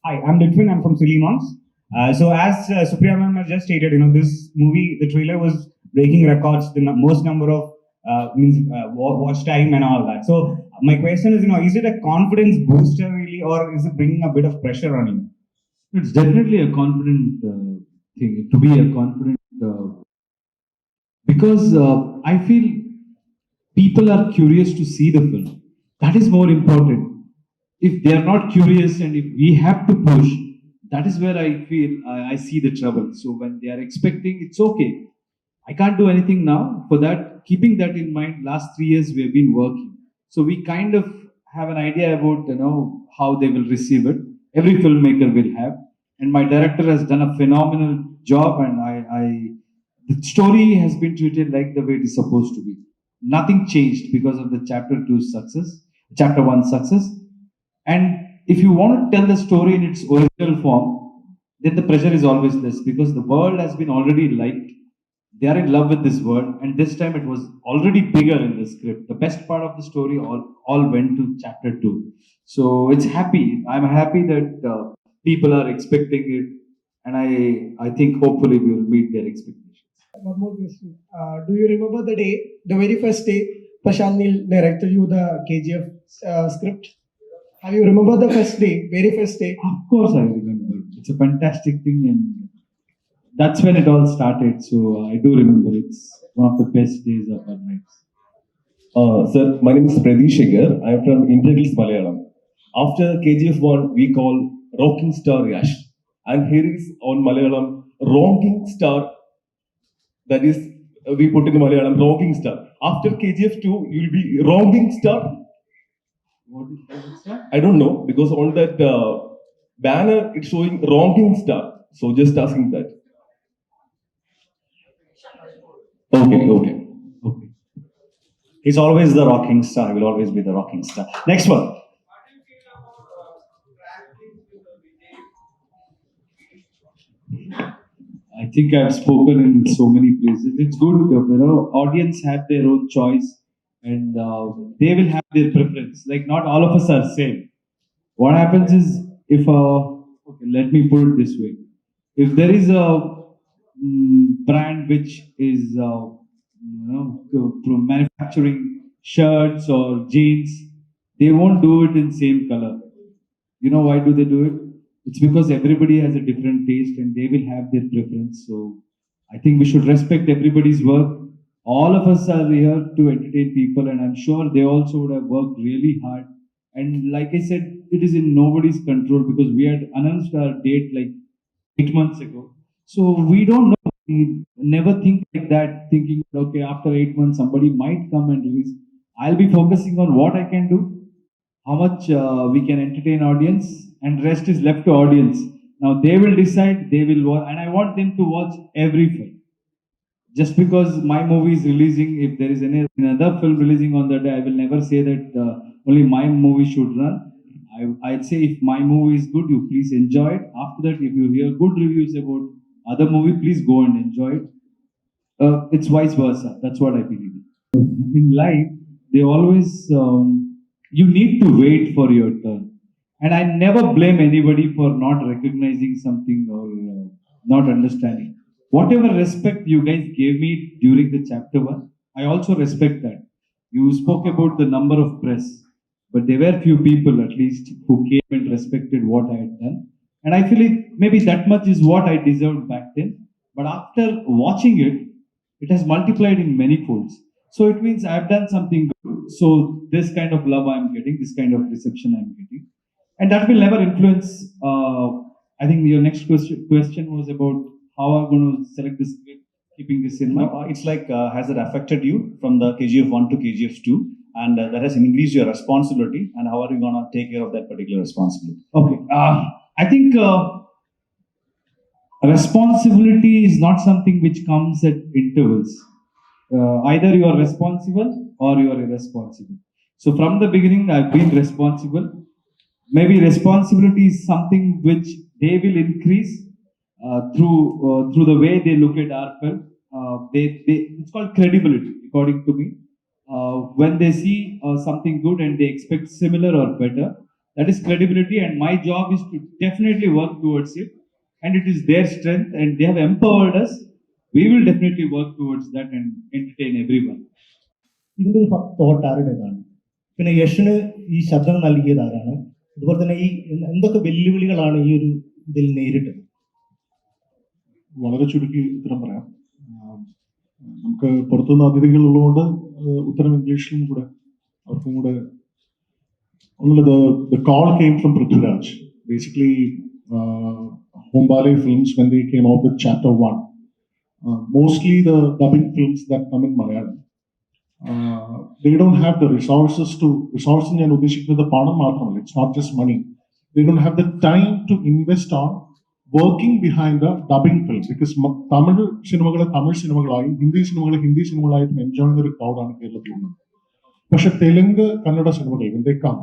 Hi, I'm Litwin. I'm from Silly Monks. So as Supriya ma'am has just stated, this movie, the trailer was breaking records, the most number of watch time and all that. So my question is it a confidence booster really, or is it bringing a bit of pressure on you? It's definitely a confident thing to be a confident because I feel people are curious to see the film. That is more important. If they are not curious and if we have to push, that is where I feel I see the trouble. So when they are expecting, it's okay. I can't do anything now. For that, keeping that in mind, last 3 years we have been working. So we kind of have an idea about how they will receive it. Every filmmaker will have, and my director has done a phenomenal job, and the story has been treated like the way it is supposed to be. Nothing changed because of the chapter one success. And if you want to tell the story in its original form, then the pressure is always less because the world has been already liked. They are in love with this world, and this time it was already bigger in the script. The best part of the story all went to chapter two. So it's happy. I'm happy that people are expecting it, and I think hopefully we will meet their expectations. One more question. Do you remember the day, the very first day, Prashant Neel directed you the KGF script? Have you remember the first day, very first day? Of course, I remember. It's a fantastic thing, and that's when it all started. So I do remember. It's one of the best days of our lives. Sir, my name is Pradishekar. I am from Integris Malayalam. After KGF 1, we call Rocking Star Yash. And here is on Malayalam, Rocking Star. That is, we put in Malayalam, Rocking Star. After KGF 2, you will be Rocking Star. What is that? I don't know, because on that banner, it's showing Rocking Star. So just asking that. Okay. He's always the rocking star. He will always be the rocking star. Next one. I think I've spoken in so many places. It's good, audience have their own choice, and they will have their preference. Like not all of us are same. What happens is if okay, let me put it this way: if there is a brand which is manufacturing shirts or jeans, they won't do it in same color. You know why do they do it? It's because everybody has a different taste and they will have their preference. So I think we should respect everybody's work. All of us are here to entertain people, and I'm sure they also would have worked really hard. And like I said, it is in nobody's control because we had announced our date like 8 months ago. So we don't know. We never think like that, thinking, okay, after 8 months, somebody might come and release. I'll be focusing on what I can do, how much we can entertain audience, and rest is left to audience. Now they will decide, they will watch, and I want them to watch every film. Just because my movie is releasing, if there is any another film releasing on that day, I will never say that only my movie should run. I'd say if my movie is good, you please enjoy it. After that, if you hear good reviews about other movie, please go and enjoy it. It's vice versa. That's what I believe. In life, they always you need to wait for your turn, and I never blame anybody for not recognizing something or not understanding. Whatever respect you guys gave me during the chapter one, I also respect that. You spoke about the number of press, but there were few people at least who came and respected what I had done. And I feel it maybe that much is what I deserved back then. But after watching it, it has multiplied in many folds. So it means I've done something good. So this kind of love I'm getting, this kind of reception I'm getting. And that will never influence. I think your next question was about how I'm going to select this script, keeping this in mind. No, it's like, has it affected you from the KGF 1 to KGF 2? And that has increased your responsibility. And how are you going to take care of that particular responsibility? Okay. I think responsibility is not something which comes at intervals. Either you are responsible or you are irresponsible. So from the beginning, I've been responsible. Maybe responsibility is something which they will increase through the way they look at our film. It's called credibility, according to me. When they see something good and they expect similar or better, That is credibility, and my job is to definitely work towards it. And it is their strength, and they have empowered us. We will definitely work towards that and entertain everyone. ഇതിൻ്റെ ഒരു thought ആരുടേതാണ്? പിന്നെ യഷിന് ഈ ശബ്ദം നൽകിയത് ആരാണ്? അതുപോലെ തന്നെ ഈ എന്തൊക്കെ വെല്ലുവിളികളാണ് ഈ ഒരു ഇതിൽ നേരിട്ടത്? വളരെ ചുരുക്കി ഉത്തരം പറയാം. നമുക്ക് പുറത്തുനിന്ന് അതിഥികൾ ഉള്ളതുകൊണ്ട് ഉത്തരം ഇംഗ്ലീഷിലും കൂടെ അവർക്കും കൂടെ ഒന്നുള്ളത്. The call came from Prithviraj. Basically, Hombale films, when they came out with chapter 1, mostly the dubbing films that come in Malayalam, they don't have the resources to ഞാൻ ഉദ്ദേശിക്കുന്നത് പണം മാത്രമല്ല. It's not just money. They don't have the time to invest on working behind a dubbing film, because Tamil സിനിമകളെ തമിഴ് സിനിമകളായും ഹിന്ദി സിനിമകളെ Hindi സിനിമകളായിട്ടും enjoy ചെയ്യുന്ന ഒരു ക്രൗഡാണ് കേരളത്തിലുള്ളത്. പക്ഷെ തെലുങ്ക് കന്നഡ സിനിമകൾ, when they come,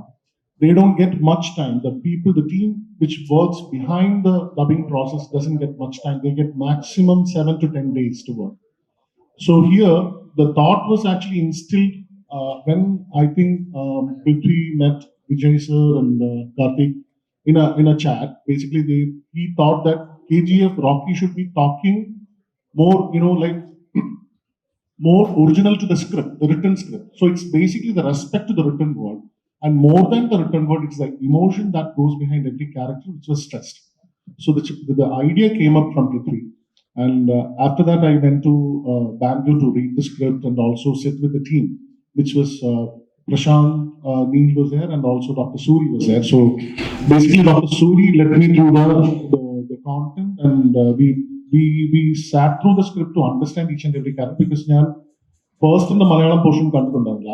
they don't get much time. The team which works behind the dubbing process doesn't get much time. They get maximum 7 to 10 days to work. So here, the thought was actually instilled when I think Prithvi met Vijay sir and Karthik in a chat. Basically, he thought that KGF Rocky should be talking more, like more original to the script, the written script. So it's basically the respect to the written word. And more than the written word, it's the emotion that goes behind every character, which was stressed. So the idea came up from Prithvi. And after that, I went to Bangalore to read the script and also sit with the team, which was Prashant Neil was there, and also Dr. Suri was there. So basically, Dr. Suri led me through the content, and we sat through the script to understand each and every character, because first in the Malayalam portion,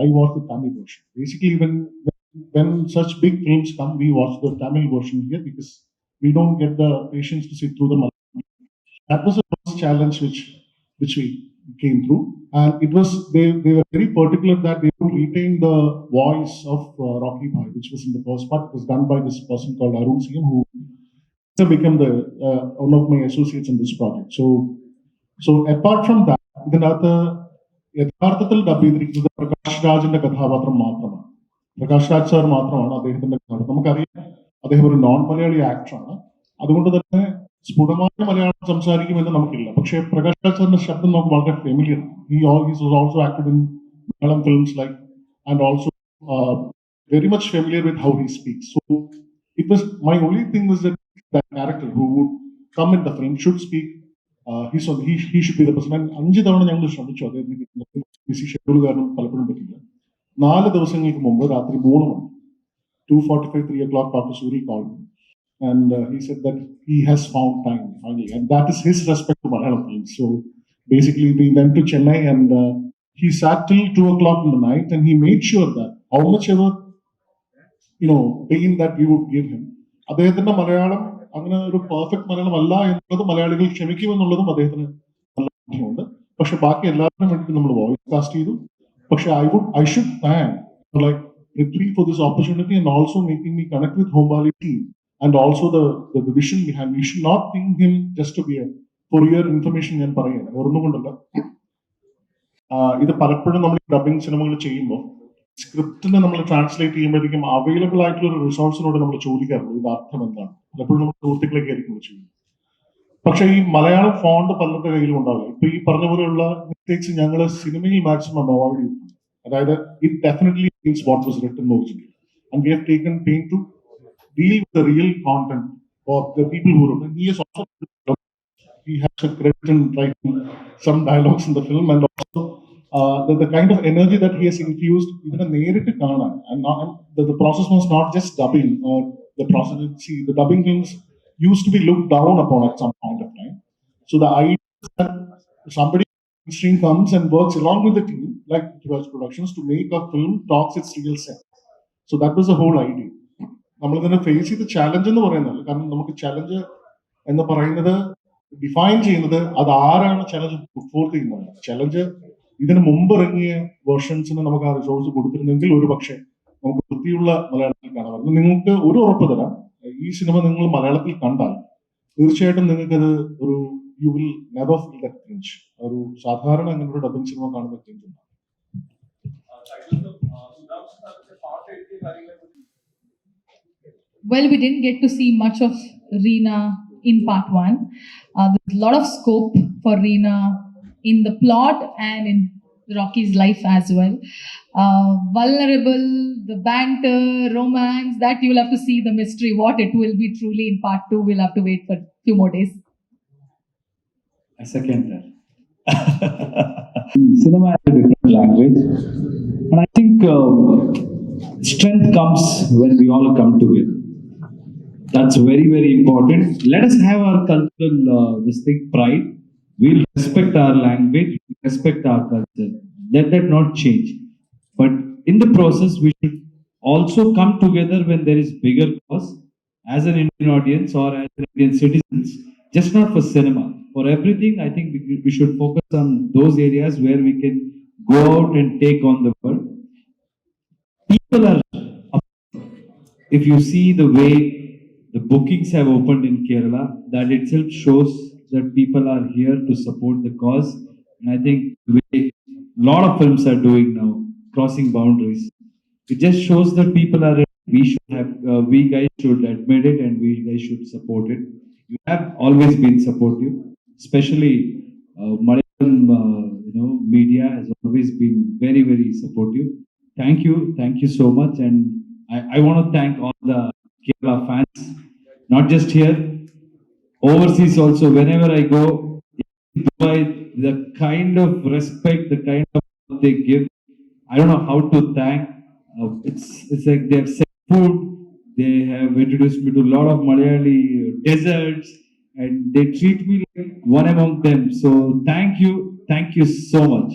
I watched the Tamil version. Basically, when such big films come, we watch the Tamil version here, because we don't get the patience to sit through the Malayalam. That was the first challenge which we came through, and it was they were very particular that they would retain the voice of Rocky Bhai, which was in the first part. It was done by this person called Arun Singh, who became one of my associates in this project. So apart from that, ഇതിനകത്ത് യഥാർത്ഥത്തിൽ dub ചെയ്തിരിക്കുന്നത് പ്രകാശ് രാജിന്റെ കഥാപാത്രം മാത്രമാണ്. Prakash Raj sir മാത്രമാണ് അദ്ദേഹത്തിന്റെ കഥാപാത്രം. നമുക്കറിയാം അദ്ദേഹം ഒരു നോൺ മലയാളി ആക്ടറാണ്, അതുകൊണ്ട് തന്നെ സ്ഫുടമായ മലയാളം സംസാരിക്കുമെന്ന് നമുക്കില്ല. പക്ഷേ പ്രകാശ് രാജ് സാറിന്റെ ശബ്ദം നമുക്ക് വളരെ familiar. He also acted in Malayalam films and also very much familiar with how he speaks. So it was, my only thing was that character who would come in the film should speak. He should be the person. And 5 തവണ ഞങ്ങൾ ശ്രമിച്ചു അദ്ദേഹത്തിന് BC schedule കാരണം പലപ്പോഴും പറ്റില്ല. 4 ദിവസങ്ങൾക്ക് മുമ്പ് രാത്രി 3 മണി 2:45, 3 o'clock, Dr. Suri called me. And he said that he has found time finally, and that is his respect to Malayalam films. So basically, we went to Chennai, and he sat till 2 o'clock in the night, and he made sure that how much ever pain that we would give him, അദ്ദേഹത്തിന്റെ മലയാളം അങ്ങനെ ഒരു perfect Malayalam അല്ല എന്നുള്ളത് മലയാളികൾ ക്ഷമിക്കുമെന്നുള്ളതും അദ്ദേഹത്തിന് നല്ല ബോധ്യമുണ്ട്. പക്ഷെ ബാക്കി എല്ലാവരും വേണ്ടി നമ്മൾ വോയിസ് കാസ്റ്റ് ചെയ്തു. പക്ഷെ I should thank Prithvi for this opportunity, and also making me connect with Hombale team. And also the vision behind. We should not think him just to be for your information ഞാൻ പറയുന്നത് ഓർന്നുകൊണ്ടല്ല. ഇത് പലപ്പോഴും നമ്മൾ dubbing സിനിമകൾ ചെയ്യുമ്പോൾ സ്ക്രിപ്റ്റിനെ നമ്മൾ translate ചെയ്യുമ്പോഴേക്കും available ആയിട്ടുള്ള ഒരു റിസോഴ്സിനോട് നമ്മൾ ചോദിക്കാറുണ്ട് ഇത് അർത്ഥം എന്താണ്. പലപ്പോഴും നമ്മൾ സുഹൃത്തുക്കളൊക്കെ ആയിരിക്കും ചെയ്യുന്നത്. പക്ഷെ ഈ മലയാളം ഫോണ്ട് പലരുടെ കയ്യിലും ഉണ്ടാവില്ല. ഇപ്പൊ ഈ പറഞ്ഞ പോലെയുള്ള മിസ്റ്റേക്സ് ഞങ്ങൾ സിനിമയിൽ മാക്സിമം അവോയ്ഡ് ചെയ്തിട്ടുണ്ട്. അതായത് it definitely means what was written originally, and we have taken pain to deal with the real content for the people who wrote. And he has a credit in writing some dialogues in the film, and also the kind of energy that he has infused even നേരിട്ട് കാണാൻ. And the process was not just dubbing, or the process. See, the dubbing films used to be looked down upon at some point of time. So the idea is that somebody on screen comes and works along with the team, like Prithviraj Productions, to make a film talks its real sense. So that was the whole idea. നമ്മൾ തന്നെ face ചെയ്ത challenge എന്ന് പറയുന്നത്, കാരണം നമുക്ക് challenge എന്ന് പറയുന്നത് define ചെയ്യുന്നത് അത് ആരാണ് ചാലഞ്ച് പുട്ട്ഫോർത്ത് ചെയ്യുന്നത്. ചാലഞ്ച് ഇതിന് മുമ്പ് ഇറങ്ങിയ വേർഷൻസിന് നമുക്ക് ആ റിസോഴ്സ് കൊടുത്തിരുന്നെങ്കിൽ ഒരു പക്ഷേ നമുക്ക് വൃത്തിയുള്ള മലയാളത്തിൽ കാണാമായിരുന്നു. നിങ്ങൾക്ക് ഒരു ഉറപ്പ് തരാം, ഈ സിനിമ നിങ്ങൾ മലയാളത്തിൽ കണ്ടാൽ തീർച്ചയായിട്ടും നിങ്ങൾക്കത് ഒരു you will never feel that cringe. ഒരു സാധാരണ അങ്ങനെ ഒരു ഡബിങ് സിനിമ കാണുന്ന ക്രിഞ്ച് ഉണ്ടാവും. well, we didn't get to see much of Reena in part one. There's a lot of scope for Reena in the plot and in Rocky's life as well. Vulnerable, the banter, romance, that you'll have to see the mystery. What it will be truly in part two, we'll have to wait for a few more days. I second that. Cinema has a different language, and I think strength comes when we all come together. That's very, very important. Let us have our cultural pride. We'll respect our language, respect our culture. Let that not change. But in the process, we should also come together when there is bigger cause as an Indian audience or as Indian citizens, just not for cinema. For everything, I think we should focus on those areas where we can go out and take on the world. People are, if you see the way the bookings have opened in Kerala, that itself shows that people are here to support the cause. And I think the way a lot of films are doing now, crossing boundaries, it just shows that people are. We should have. We guys should admit it, and we guys should support it. You have always been supportive, especially Malayalam, media has always been very, very supportive. Thank you so much, and I want to thank all the Kerala fans, not just here, overseas also. Whenever I go, Dubai, the kind of respect, the kind of love they give, I don't know how to thank. It's like they have sent food, they have introduced me to a lot of Malayali desserts, and they treat me like one among them. So thank you so much.